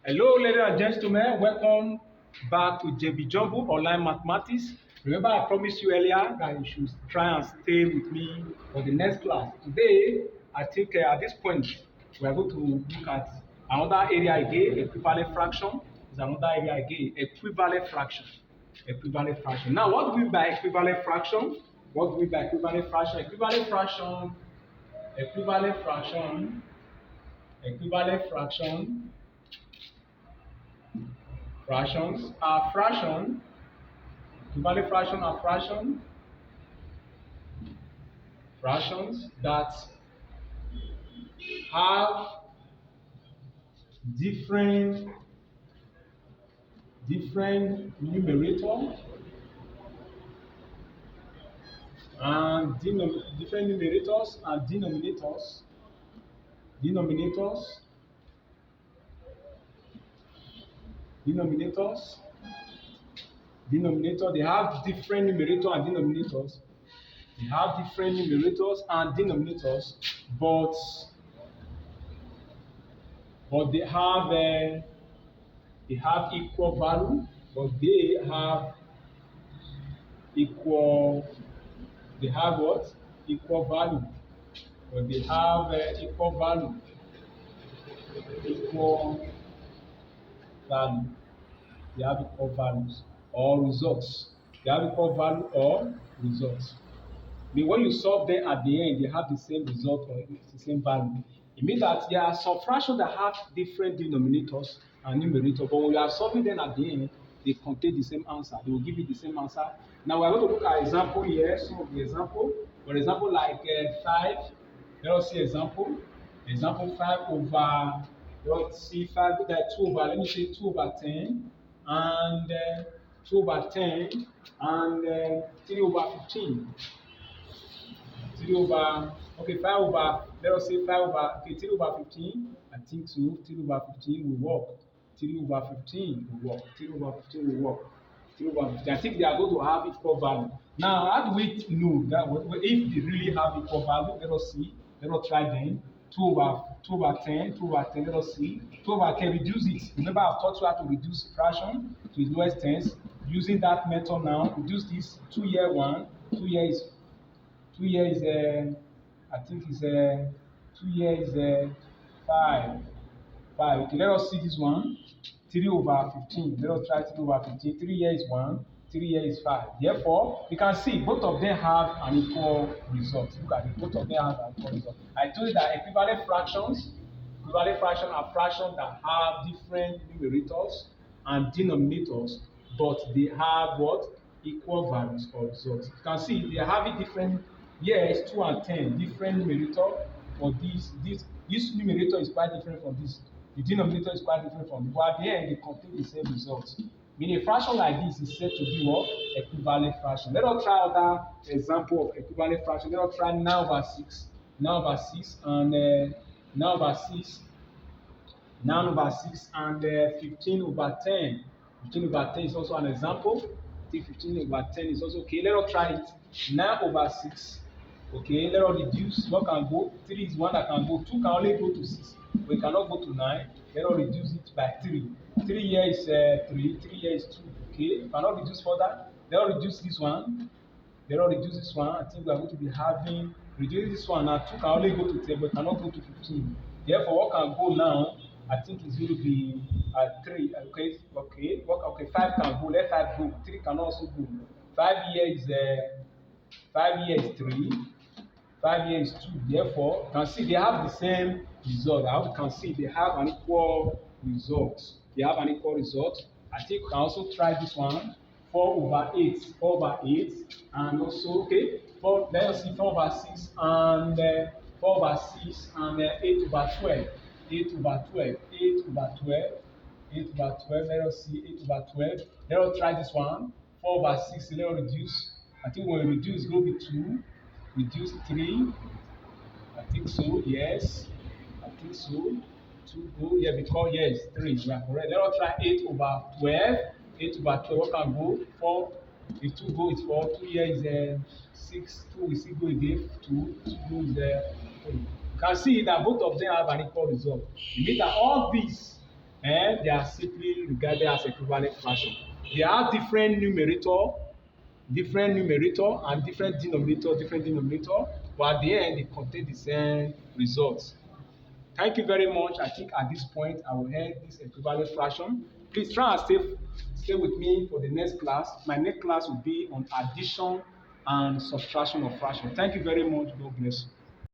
Hello, ladies and gentlemen. Welcome back to JB Jumbo Online Mathematics. Remember, I promised you earlier that you should try and stay with me for the next class. Today, I think at this point, we are going to look at another area again. Equivalent fraction is another area again. Equivalent fraction. Equivalent fraction. Now, what do we mean by equivalent fraction? What do we mean by equivalent fraction? Equivalent fraction. Fractions are fractions that have different numerator and different numerators and denominators. They have different numerator and denominators. But they have equal value. Equal value. They have equal values or results. I mean, when you solve them at the end, they have the same result or the same value. It means that there are some fractions that have different denominators and numerators, but when you are solving them at the end, they contain the same answer. They will give you the same answer. Now we are going to look at example here. Some of the example, for example, like 5. Let us see example. Example 5 over. Let's see 5. Look at 2 over. Let me say 2 over 10 and 2 over 10 and 3 over 15. 3 over, okay, 5 over, let us say 5 over, okay, 3 over 15, I think so, 3 over 15 will work. 3 over 15 will work. 3 over 15 will work. 3 over 15, I think they are going to have equal value. Now, how do we know that if they really have equal value? Let us see. Let us try them. 2 over 10, let us see. 2 over 10, reduce it. Remember, I've taught you how to reduce fraction to its lowest tens. Using that method now, reduce this 2 here 1, 2 here is I think it's 2 here is 5. Okay, let us see this one. 3 over 15. Let us try 3 over 15. 3 here is 1. 3 here is 5. Therefore, you can see both of them have an equal result. Look at it. Both of them have an equal result. I told you that equivalent fractions are fractions that have different numerators and denominators, but they have what? Equal values or results. You can see they are having different. Here is 2 and 10, different numerator for this numerator is quite different from this. The denominator is quite different from this. But at the end, they contain the same results. Meaning a fraction like this is said to be what? Equivalent fraction. Let us try other example of equivalent fraction. Let us try 9 over 6 and 15 over 10. 15 over 10 is also an example. I think 15 over 10 is also okay. Let us try it. 9 over 6. Okay, let us reduce. What can go? 3 is one that can go. 2 can only go to 6. We cannot go to 9. Let us reduce it by 3. 3 here is 3. 3 here is 2. Okay, we cannot reduce further. Let us reduce this one. I think we are going to be having reduce this one. Now 2 can only go to 10, but cannot go to 15. Therefore, what can go now? I think it's going to be 3. Okay. 5 can go. Let 5 go. 3 can also go. 5 here is 3. 5 here is 2. Therefore, you can see they have the same result. How you can see they have an equal result. I think you can also try this one. 4 over 8. And also, okay, let us see 4 over 6 and 8 over 12. 8 over 12. Let us see 8 over 12. Let us try this one. 4 over 6. Let us reduce. I think when we reduce, it will be 2. Reduce 3. I think so. Yes. I think so. 2 go. Yeah, because yes, 3. We are correct. Let us try 8 over 12. 8 over 12. What can go? 4. If 2 go, it's 4. 2 here is 6. 2 will still go again. 2. 2 go is 3. You can see that both of them have an equal result. It means that all these and they are simply regarded as equivalent fraction. They have different numerator and different denominator, but at the end they contain the same results. Thank you very much. I think at this point I will end this equivalent fraction. Please try and stay with me for the next class. My next class will be on addition and subtraction of fraction. Thank you very much. God bless you.